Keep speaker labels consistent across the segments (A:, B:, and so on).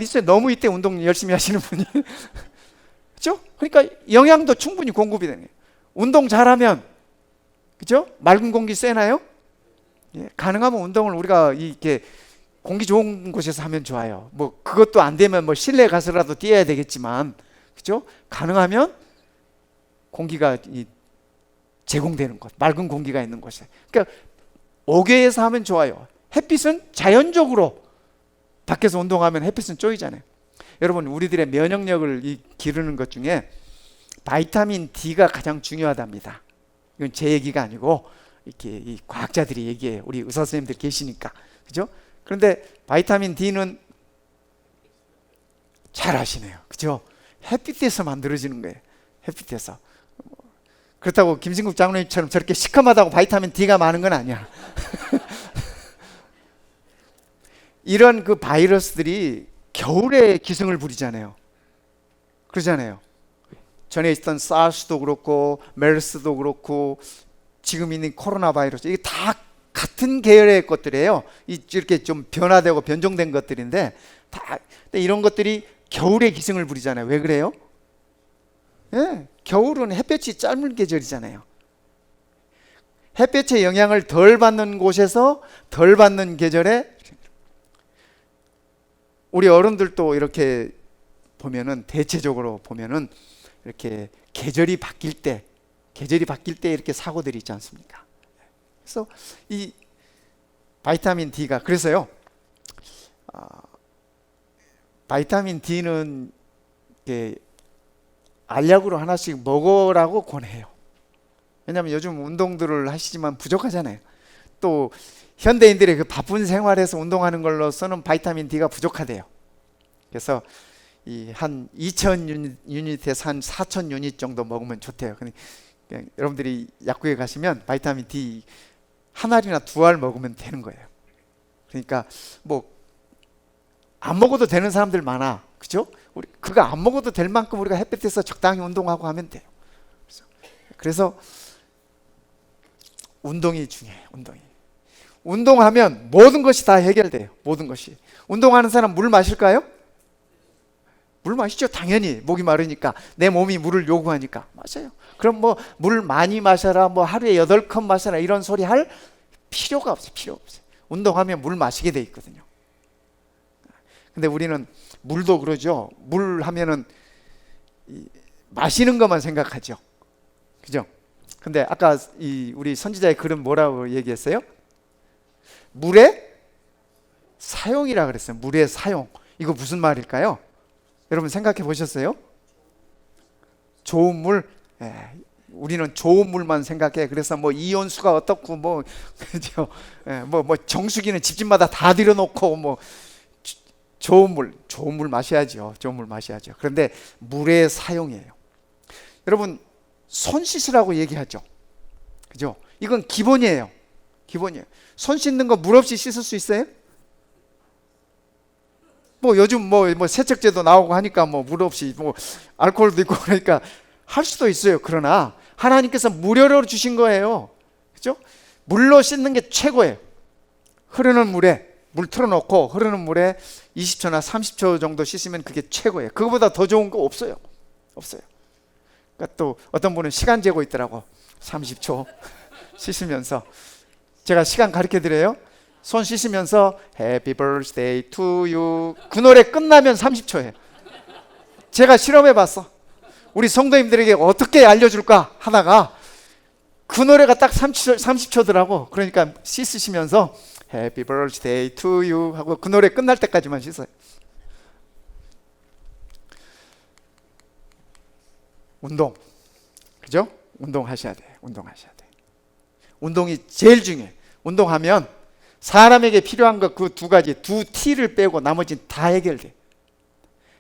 A: 있어요. 너무 이때 운동 열심히 하시는 분이. 그죠? 그러니까 영양도 충분히 공급이 되는 거예요. 운동 잘하면, 그죠? 맑은 공기 쐬나요? 예, 가능하면 운동을 우리가 이렇게 공기 좋은 곳에서 하면 좋아요. 뭐 그것도 안 되면 뭐 실내 가서라도 뛰어야 되겠지만, 그죠? 가능하면 공기가 제공되는 곳, 맑은 공기가 있는 곳에. 그러니까 옥외에서 하면 좋아요. 햇빛은 자연적으로 밖에서 운동하면 햇빛은 쪼이잖아요. 여러분, 우리들의 면역력을 기르는 것 중에 바이타민 D가 가장 중요하답니다. 이건 제 얘기가 아니고 이렇게 이 과학자들이 얘기해요. 우리 의사 선생님들 계시니까, 그죠? 그런데 바이타민 D는 잘 아시네요, 그죠? 햇빛에서 만들어지는 거예요. 햇빛에서. 그렇다고 김진국 장로님처럼 저렇게 시커멓다고 바이타민 D가 많은 건 아니야. 이런 그 바이러스들이 겨울에 기승을 부리잖아요. 그러잖아요. 전에 있던 사스도 그렇고 메르스도 그렇고 지금 있는 코로나 바이러스, 이게 다 같은 계열의 것들이에요. 이렇게 좀 변화되고 변종된 것들인데, 다 이런 것들이 겨울에 기승을 부리잖아요. 왜 그래요? 예, 겨울은 햇볕이 짧은 계절이잖아요. 햇볕의 영향을 덜 받는 곳에서 덜 받는 계절에, 우리 어른들도 이렇게 보면은, 대체적으로 보면은 이렇게 계절이 바뀔 때 이렇게 사고들이 있지 않습니까? 그래서 이 바이타민 D가, 그래서요, 바이타민 D는 알약으로 하나씩 먹으라고 권해요. 왜냐하면 요즘 운동들을 하시지만 부족하잖아요. 또 현대인들의 그 바쁜 생활에서 운동하는 걸로서는 바이타민 D가 부족하대요. 그래서 한 2000유닛에서 한 4000유닛 정도 먹으면 좋대요. 그냥 여러분들이 약국에 가시면 바이타민 D 한 알이나 두 알 먹으면 되는 거예요. 그러니까 뭐 안 먹어도 되는 사람들 많아, 그죠? 우리 그거 안 먹어도 될 만큼 우리가 햇빛에서 적당히 운동하고 하면 돼요. 그래서 운동이 중요해요. 운동하면 모든 것이 다 해결돼요. 모든 것이. 운동하는 사람 물 마실까요? 물 마시죠. 당연히. 목이 마르니까, 내 몸이 물을 요구하니까. 맞아요. 그럼 뭐 물 많이 마셔라, 뭐 하루에 8컵 마셔라, 이런 소리 할 필요가 없어요. 운동하면 물 마시게 돼 있거든요. 근데 우리는 물도 그러죠. 물 하면은 마시는 것만 생각하죠. 그죠? 근데 아까 우리 선지자의 글은 뭐라고 얘기했어요? 물의 사용이라 그랬어요. 물의 사용. 이거 무슨 말일까요? 여러분 생각해 보셨어요? 좋은 물. 우리는 좋은 물만 생각해. 그래서 뭐 이온수가 어떻고 뭐 그죠? 뭐 정수기는 집집마다 다 들여놓고 뭐 좋은 물 마셔야죠. 좋은 물 마셔야죠. 그런데 물의 사용이에요. 여러분, 손 씻으라고 얘기하죠. 그죠? 이건 기본이에요. 손 씻는 거 물 없이 씻을 수 있어요? 뭐 요즘 뭐 세척제도 나오고 하니까 뭐 물 없이, 뭐 알코올도 있고 그러니까 할 수도 있어요. 그러나 하나님께서 무료로 주신 거예요. 그죠? 물로 씻는 게 최고예요. 흐르는 물에 물 틀어놓고 흐르는 물에 20초나 30초 정도 씻으면 그게 최고예요. 그거보다 더 좋은 거 없어요. 그러니까 또 어떤 분은 시간 재고 있더라고. 30초 씻으면서. 제가 시간 가르쳐 드려요. 손 씻으면서 Happy birthday to you, 그 노래 끝나면 30초예요. 제가 실험해 봤어. 우리 성도님들에게 어떻게 알려줄까 하다가 그 노래가 딱 30초더라고. 그러니까 씻으시면서 Happy birthday to you 하고 그 노래 끝날 때까지만 씻어요. 운동, 그죠? 운동하셔야 돼요. 운동이 제일 중요해요. 운동하면 사람에게 필요한 것 그 두 가지, 두 T를 빼고 나머지는 다 해결돼.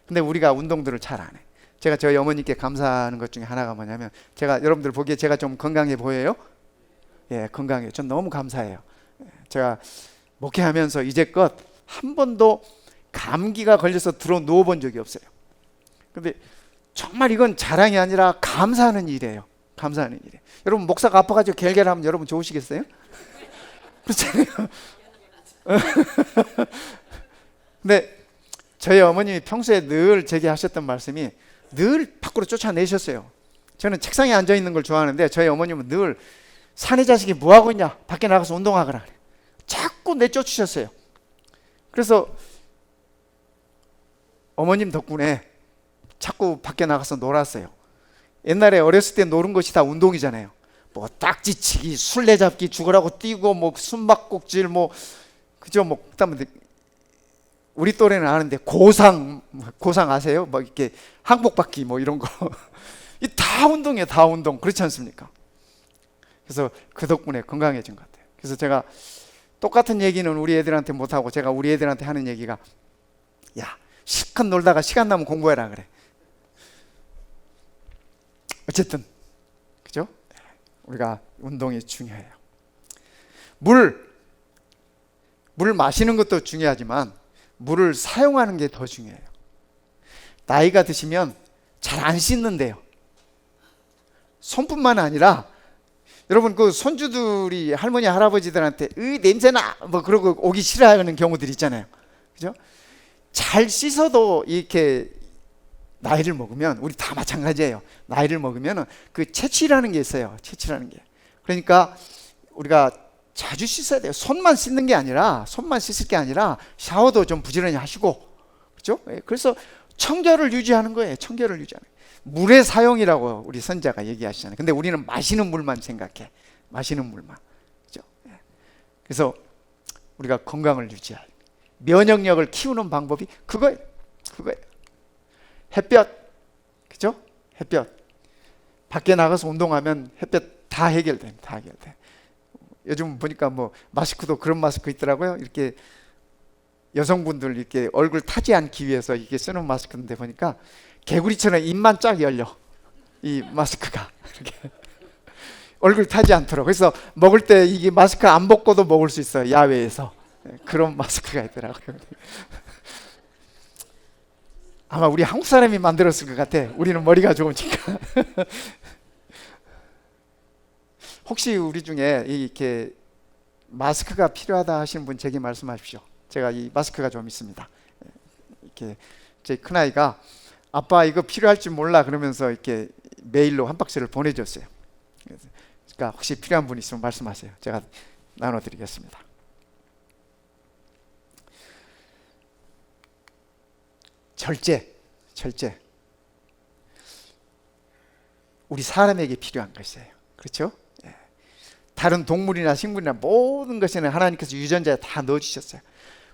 A: 근데 우리가 운동들을 잘 안 해. 제가 저희 어머니께 감사하는 것 중에 하나가 뭐냐면, 제가 여러분들 보기에 제가 좀 건강해 보여요? 예, 건강해요. 전 너무 감사해요. 제가 목회하면서 이제껏 한 번도 감기가 걸려서 들어 누워본 적이 없어요. 근데 정말 이건 자랑이 아니라 감사하는 일이에요. 여러분, 목사가 아파가지고 결결하면 여러분 좋으시겠어요? 그렇잖아요. 근데 저희 어머님이 평소에 늘 제게 하셨던 말씀이 늘 밖으로 쫓아내셨어요. 저는 책상에 앉아 있는 걸 좋아하는데 저희 어머님은 늘 사내 자식이 뭐 하고 있냐, 밖에 나가서 운동하거라 그래. 자꾸 내쫓으셨어요. 그래서 어머님 덕분에 자꾸 밖에 나가서 놀았어요. 옛날에 어렸을 때 노는 것이 다 운동이잖아요. 뭐 딱지치기, 술래잡기, 죽으라고 뛰고, 뭐 숨바꼭질, 뭐 그죠, 뭐 그다음에 우리 또래는 아는데 고상 아세요? 뭐 이렇게 항복받기 뭐 이런 거. 이 다 운동이에요, 다 운동. 그렇지 않습니까? 그래서 그 덕분에 건강해진 것 같아요. 그래서 제가 똑같은 얘기는 우리 애들한테 못하고 제가 우리 애들한테 하는 얘기가, 야, 실컷 놀다가 시간 나면 공부해라 그래. 어쨌든 그죠? 우리가 운동이 중요해요. 물 마시는 것도 중요하지만 물을 사용하는 게 더 중요해요. 나이가 드시면 잘 안 씻는데요. 손뿐만 아니라 여러분 그 손주들이 할머니 할아버지들한테 냄새나 뭐 그러고 오기 싫어하는 경우들 있잖아요. 그죠? 잘 씻어도 이렇게 나이를 먹으면, 우리 다 마찬가지예요. 나이를 먹으면 그 채취라는 게 있어요. 채취라는 게. 그러니까 우리가 자주 씻어야 돼요. 손만 씻을 게 아니라 샤워도 좀 부지런히 하시고, 그렇죠? 그래서 청결을 유지하는 거예요. 청결을 유지하는 거예요. 물의 사용이라고 우리 선자가 얘기하시잖아요. 근데 우리는 마시는 물만 생각해. 마시는 물만. 그렇죠? 그래서 우리가 건강을 유지할, 면역력을 키우는 방법이 그거예요. 햇볕, 그죠? 햇볕. 밖에 나가서 운동하면 햇볕 다 해결돼. 요즘 보니까 뭐 마스크도 그런 마스크 있더라고요. 이렇게 여성분들 이렇게 얼굴 타지 않기 위해서 이렇게 쓰는 마스크인데 보니까 개구리처럼 입만 쫙 열려. 이 마스크가 이렇게 얼굴 타지 않도록. 그래서 먹을 때 이게 마스크 안 벗고도 먹을 수 있어요. 야외에서. 그런 마스크가 있더라고요. 아마 우리 한국 사람이 만들었을 것 같아. 우리는 머리가 좋으니까. 혹시 우리 중에 이렇게 마스크가 필요하다 하시는 분 제게 말씀하십시오. 제가 이 마스크가 좀 있습니다. 이렇게 제 큰아이가 아빠 이거 필요할지 몰라 그러면서 이렇게 메일로 한 박스를 보내줬어요. 그러니까 혹시 필요한 분 있으면 말씀하세요. 제가 나눠드리겠습니다. 절제. 우리 사람에게 필요한 것이에요. 그렇죠? 다른 동물이나 식물이나 모든 것에는 하나님께서 유전자에 다 넣어주셨어요.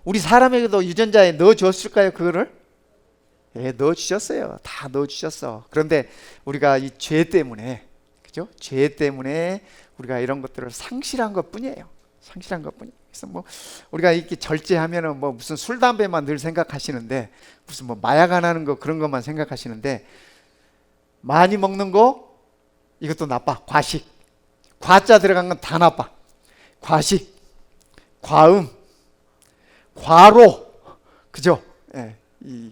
A: 우리 사람에게도 유전자에 넣어주었을까요? 그거를? 넣어주셨어요. 다 넣어주셨어. 그런데 우리가 이 죄 때문에, 그죠? 죄 때문에 우리가 이런 것들을 상실한 것 뿐이에요. 그래서 뭐 우리가 이렇게 절제하면은 뭐 무슨 술 담배만 늘 생각하시는데, 무슨 뭐 마약 안 하는 거 그런 것만 생각하시는데, 많이 먹는 거 이것도 나빠. 과자 들어간 건 다 나빠. 과식, 과음, 과로, 그죠? 이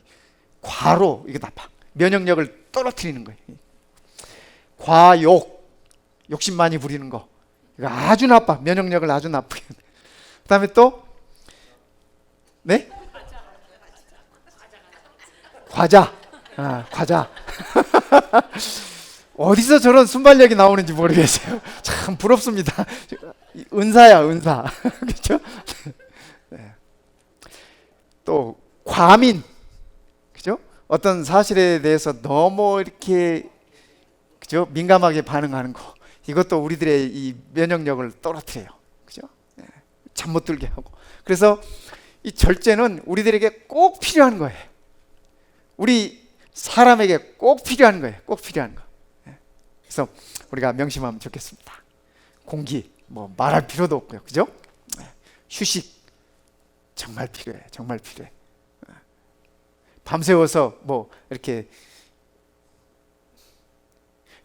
A: 과로 이거 나빠. 면역력을 떨어뜨리는 거예요. 과욕, 욕심 많이 부리는 거 이거 아주 나빠. 면역력을 아주 나쁘게. 그 다음에 또 네? 과자. 어디서 저런 순발력이 나오는지 모르겠어요. 참 부럽습니다. 은사야, 은사. 그렇죠? 네. 또 과민, 그죠? 어떤 사실에 대해서 너무 이렇게, 그죠? 민감하게 반응하는 거, 이것도 우리들의 이 면역력을 떨어뜨려요. 그죠? 네. 잠 못 들게 하고. 그래서 이 절제는 우리들에게 꼭 필요한 거예요. 우리 사람에게 꼭 필요한 거예요. 꼭 필요한 거. 그래서 우리가 명심하면 좋겠습니다. 공기 뭐 말할 필요도 없고요. 그죠? 휴식 정말 필요해. 밤새워서 뭐 이렇게,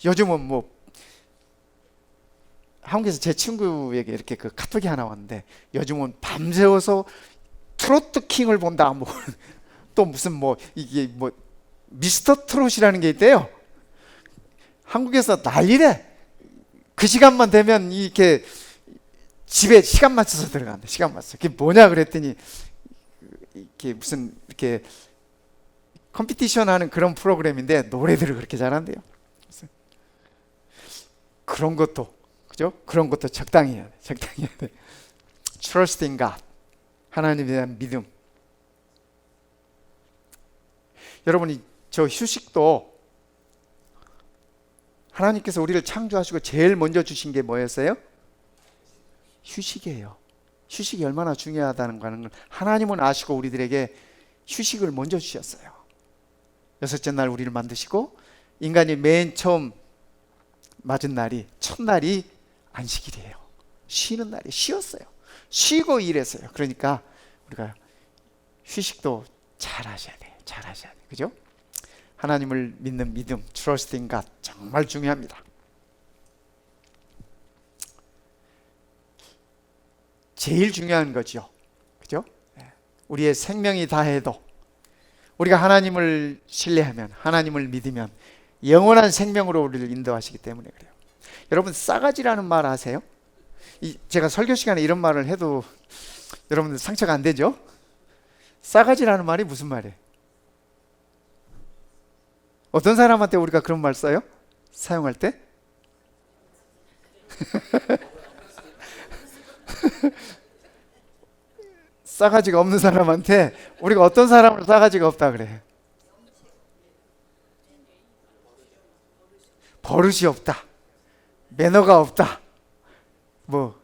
A: 요즘은 뭐 한국에서 제 친구에게 이렇게 그 카톡이 하나 왔는데, 요즘은 밤새워서 트로트 킹을 본다. 뭐 또 무슨 뭐 이게 뭐 미스터 트롯이라는 게 있대요. 한국에서 난리래. 그 시간만 되면 이렇게 집에 시간 맞춰서 들어간다. 시간 맞춰서. 그게 뭐냐 그랬더니, 이렇게 무슨 이렇게 컴피티션 하는 그런 프로그램인데 노래들을 그렇게 잘한대요. 그런 것도, 그죠? 그런 것도 적당히 해야 돼. 적당히 해야 돼. Trust in God. 하나님에 대한 믿음. 여러분이 저 휴식도 하나님께서 우리를 창조하시고 제일 먼저 주신 게 뭐였어요? 휴식이에요. 휴식이 얼마나 중요하다는 걸 하나님은 아시고 우리들에게 휴식을 먼저 주셨어요. 여섯째 날 우리를 만드시고 인간이 맨 처음 맞은 날이 첫날이 안식일이에요. 쉬는 날이 쉬었어요. 쉬고 일했어요. 그러니까 우리가 휴식도 잘 하셔야 돼요. 잘 하셔야 돼요. 그죠? 하나님을 믿는 믿음, trust in God 정말 중요합니다. 제일 중요한 거죠. 그죠? 우리의 생명이 다해도 우리가 하나님을 신뢰하면, 하나님을 믿으면 영원한 생명으로 우리를 인도하시기 때문에 그래요. 여러분, 싸가지라는 말 아세요? 제가 설교 시간에 이런 말을 해도 여러분들 상처가 안 되죠? 싸가지라는 말이 무슨 말이에요? 어떤 사람한테 우리가 그런 말 써요? 사용할 때? 싸가지가 없는 사람한테 우리가 어떤 사람을 싸가지가 없다 그래요? 버릇이 없다, 매너가 없다, 뭐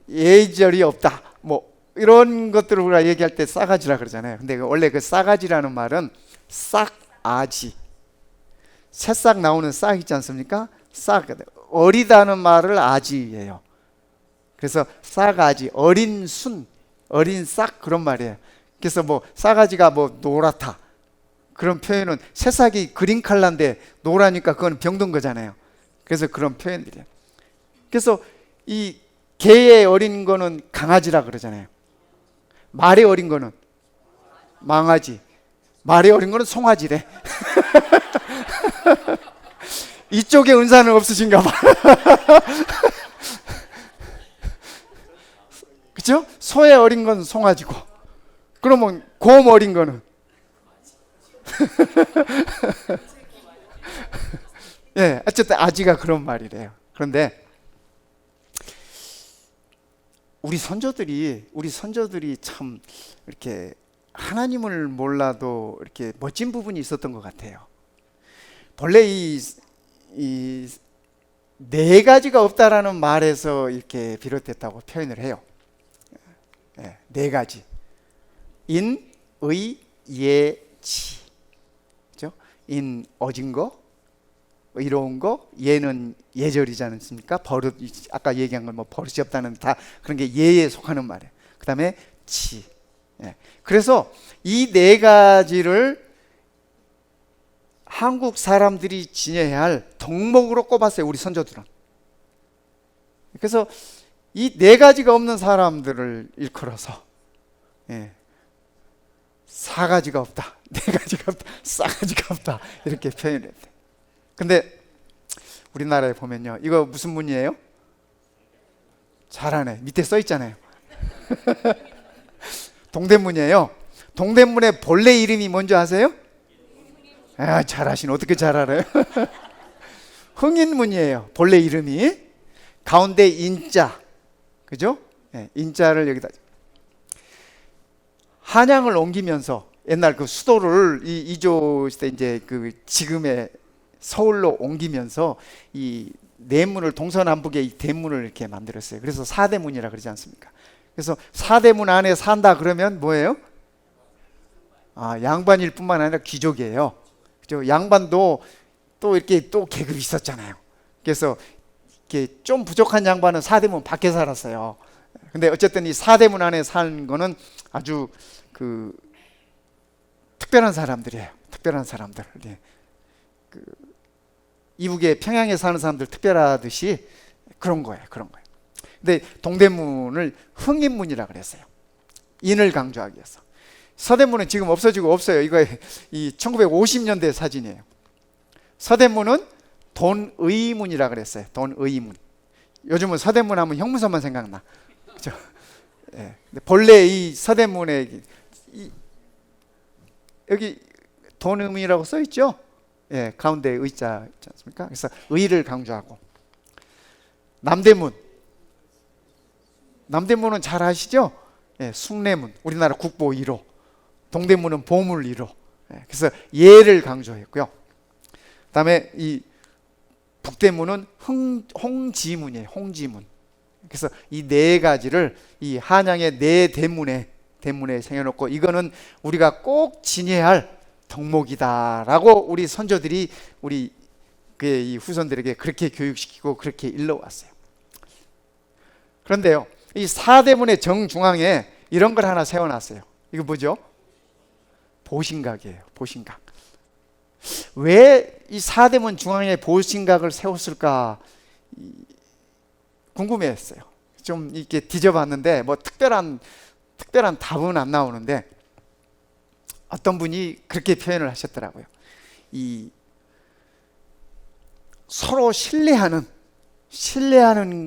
A: 예절이 없다, 뭐 이런 것들을 우리가 얘기할 때 싸가지라 그러잖아요. 근데 원래 그 싸가지라는 말은 싹아지, 새싹 나오는 싹 있지 않습니까? 싹, 어리다는 말을 아지예요. 그래서 싹아지, 어린 순, 어린 싹, 그런 말이에요. 그래서 뭐 싸가지가 뭐 노랗다, 그런 표현은 새싹이 그린 칼라인데 노라니까 그건 병든 거잖아요. 그래서 그런 표현들이에요. 그래서 이 개의 어린 거는 강아지라 그러잖아요. 말의 어린 거는 망아지, 말의 어린 거는 송아지래. 이쪽에 은사는 없으신가 봐. 그렇죠? 소의 어린 건 송아지고, 그러면 곰 어린 거는 예, 어쨌든 아지가 그런 말이래요. 그런데 우리 선조들이 참 이렇게 하나님을 몰라도 이렇게 멋진 부분이 있었던 것 같아요. 본래 이 네 가지가 없다라는 말에서 이렇게 비롯됐다고 표현을 해요. 네 가지. 인, 의, 예, 지. 그죠? 인, 어진 거, 의로운 거, 예는 예절이지 않습니까? 버릇, 아까 얘기한 건 뭐 버릇이 없다는 다 그런 게 예에 속하는 말이에요. 그 다음에 지. 그래서 이 네 가지를 한국 사람들이 지녀야 할 덕목으로 꼽았어요, 우리 선조들은. 그래서 이 네 가지가 없는 사람들을 일컬어서 사가지가 없다, 네 가지가 없다, 싸가지가 없다, 이렇게 표현을 했대요. 근데 우리나라에 보면요, 이거 무슨 문이에요? 잘하네, 밑에 써 있잖아요. 동대문이에요. 동대문의 본래 이름이 뭔지 아세요? 아, 잘하시네. 어떻게 잘 알아요? 흥인문이에요, 본래 이름이. 가운데 인자, 그죠? 인자를 여기다. 한양을 옮기면서 옛날 그 수도를 이조 시대 이제 그 지금의 서울로 옮기면서 이 내문을, 동서남북의 이 대문을 이렇게 만들었어요. 그래서 사대문이라 그러지 않습니까? 그래서 사대문 안에 산다 그러면 뭐예요? 아, 양반일 뿐만 아니라 귀족이에요. 그죠? 양반도 또 이렇게 또 계급이 있었잖아요. 그래서 이렇게 좀 부족한 양반은 사대문 밖에 살았어요. 근데 어쨌든 이 사대문 안에 사는 거는 아주 그 특별한 사람들이에요. 특별한 사람들. 그 이북의 평양에 사는 사람들 특별하듯이 그런 거예요. 그런 거예요. 근데 동대문을 흥인문이라 그랬어요. 인을 강조하기 위해서. 서대문은 지금 없어지고 없어요. 이거 이 1950년대 사진이에요. 서대문은 돈의문이라 그랬어요. 돈의문. 요즘은 서대문 하면 형무소만 생각나. 그죠? 근데 본래 이 서대문에 여기 오토노미라고 써 있죠. 예, 가운데 의자 있지 않습니까? 그래서 의를 강조하고. 남대문은 잘 아시죠? 예, 숭례문, 우리나라 국보 1호. 동대문은 보물 1호. 예, 그래서 예를 강조했고요. 그다음에 이 북대문은 홍지문이에요. 홍지문. 그래서 이 네 가지를 이 한양의 네 대문에 생겨놓고, 이거는 우리가 꼭 지녀야 할 덕목이다라고 우리 선조들이 우리 이 후손들에게 그렇게 교육시키고 그렇게 일러왔어요. 그런데요, 이 사대문의 정중앙에 이런 걸 하나 세워놨어요. 이거 뭐죠? 보신각이에요. 보신각. 왜 이 사대문 중앙에 보신각을 세웠을까 궁금해했어요. 좀 이렇게 뒤져봤는데 뭐 특별한 답은 안 나오는데, 어떤 분이 그렇게 표현을 하셨더라고요. 이 서로 신뢰하는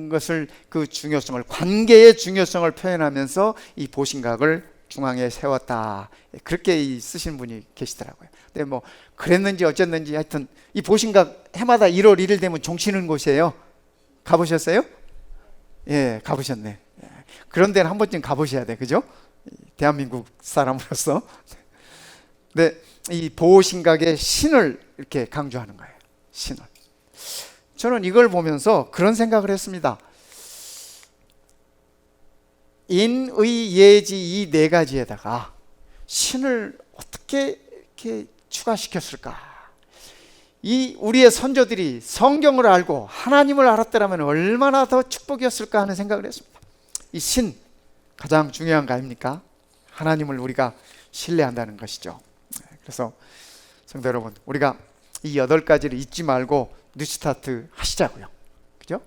A: 것을, 그 중요성을, 관계의 중요성을 표현하면서 이 보신각을 중앙에 세웠다, 그렇게 쓰신 분이 계시더라고요. 근데 뭐 그랬는지 어쨌는지 하여튼 이 보신각 해마다 1월 1일 되면 종치는 곳이에요. 가보셨어요? 예, 가보셨네. 그런 데는 한 번쯤 가보셔야 돼, 그죠? 대한민국 사람으로서. 근데 이 보신각의 신을 이렇게 강조하는 거예요. 신을. 저는 이걸 보면서 그런 생각을 했습니다. 인의 예지 이 네 가지에다가 신을 어떻게 이렇게 추가시켰을까? 이 우리의 선조들이 성경을 알고 하나님을 알았더라면 얼마나 더 축복이었을까 하는 생각을 했습니다. 이 신, 가장 중요한 거 아닙니까? 하나님을 우리가 신뢰한다는 것이죠. 그래서 성도 여러분, 우리가 이 8가지를 잊지 말고 뉴스타트 하시자고요. 그죠?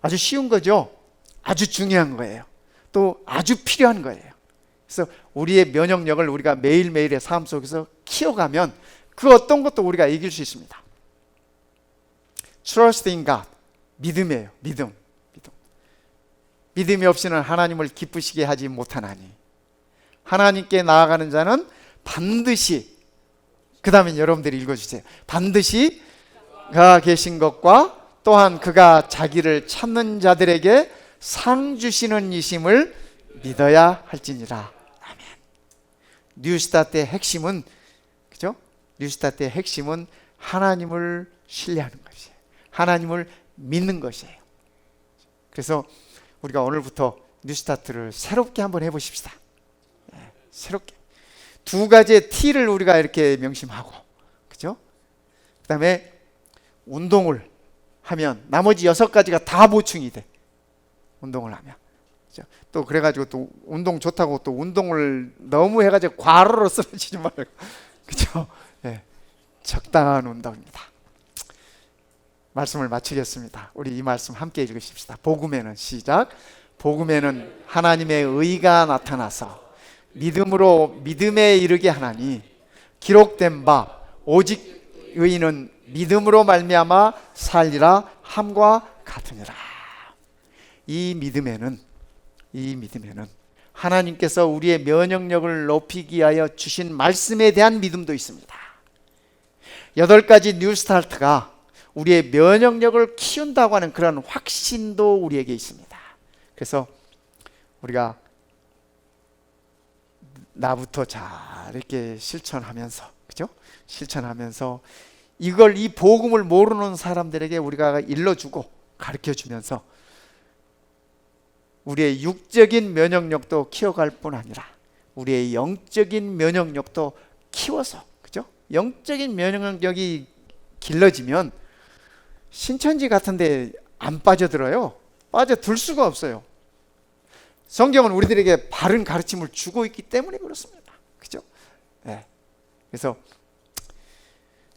A: 아주 쉬운 거죠. 아주 중요한 거예요. 또 아주 필요한 거예요. 그래서 우리의 면역력을 우리가 매일매일의 삶 속에서 키워가면 그 어떤 것도 우리가 이길 수 있습니다. Trust in God. 믿음이에요. 믿음이 없이는 하나님을 기쁘시게 하지 못하나니, 하나님께 나아가는 자는 반드시, 그 다음에 여러분들이 읽어주세요. 반드시 그가 계신 것과 또한 그가 자기를 찾는 자들에게 상 주시는 이심을 믿어야 할지니라. 아멘. 뉴스타트의 핵심은, 그죠? 뉴스타트의 핵심은 하나님을 신뢰하는 것이에요. 하나님을 믿는 것이에요. 그래서 우리가 오늘부터 뉴스타트를 새롭게 한번 해보십시다. 새롭게. 2가지의 T를 우리가 이렇게 명심하고, 그죠? 그 다음에 운동을 하면 나머지 6가지가 다 보충이 돼. 운동을 하면. 그죠? 또 그래가지고 또 운동 좋다고 또 운동을 너무 해가지고 과로로 쓰러지지 말고, 그죠? 예, 적당한 운동입니다. 말씀을 마치겠습니다. 우리 이 말씀 함께 읽으십시다. 복음에는, 시작. 복음에는 하나님의 의가 나타나서 믿음으로 믿음에 이르게 하나니, 기록된 바 오직 의인은 믿음으로 말미암아 살리라 함과 같으니라. 이 믿음에는 하나님께서 우리의 면역력을 높이기 위하여 주신 말씀에 대한 믿음도 있습니다. 8가지 뉴스타트가 우리의 면역력을 키운다고 하는 그런 확신도 우리에게 있습니다. 그래서 우리가 나부터 잘 이렇게 실천하면서, 그죠? 실천하면서 이걸, 이 복음을 모르는 사람들에게 우리가 일러주고 가르쳐주면서 우리의 육적인 면역력도 키워갈 뿐 아니라 우리의 영적인 면역력도 키워서, 그죠? 영적인 면역력이 길러지면 신천지 같은데 안 빠져들어요. 빠져들 수가 없어요. 성경은 우리들에게 바른 가르침을 주고 있기 때문에 그렇습니다. 그죠? 네. 그래서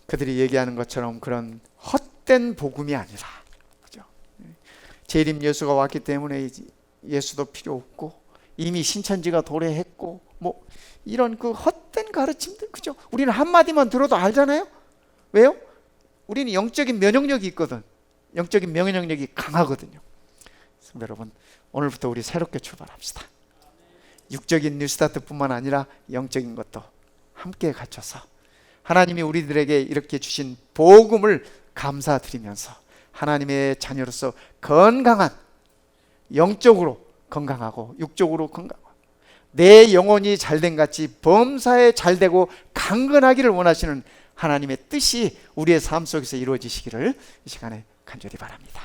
A: 그들이 얘기하는 것처럼 그런 헛된 복음이 아니라, 그죠? 재림 예수가 왔기 때문에 예수도 필요 없고 이미 신천지가 도래했고 뭐 이런 그 헛된 가르침들, 그죠? 우리는 한마디만 들어도 알잖아요. 왜요? 우리는 영적인 면역력이 있거든. 영적인 면역력이 강하거든요. 여러분, 오늘부터 우리 새롭게 출발합시다. 육적인 뉴스타트뿐만 아니라 영적인 것도 함께 갖춰서 하나님이 우리들에게 이렇게 주신 복음을 감사드리면서 하나님의 자녀로서 건강한, 영적으로 건강하고 육적으로 건강하고 내 영혼이 잘된 같이 범사에 잘되고 강건하기를 원하시는 하나님의 뜻이 우리의 삶 속에서 이루어지시기를 이 시간에 간절히 바랍니다.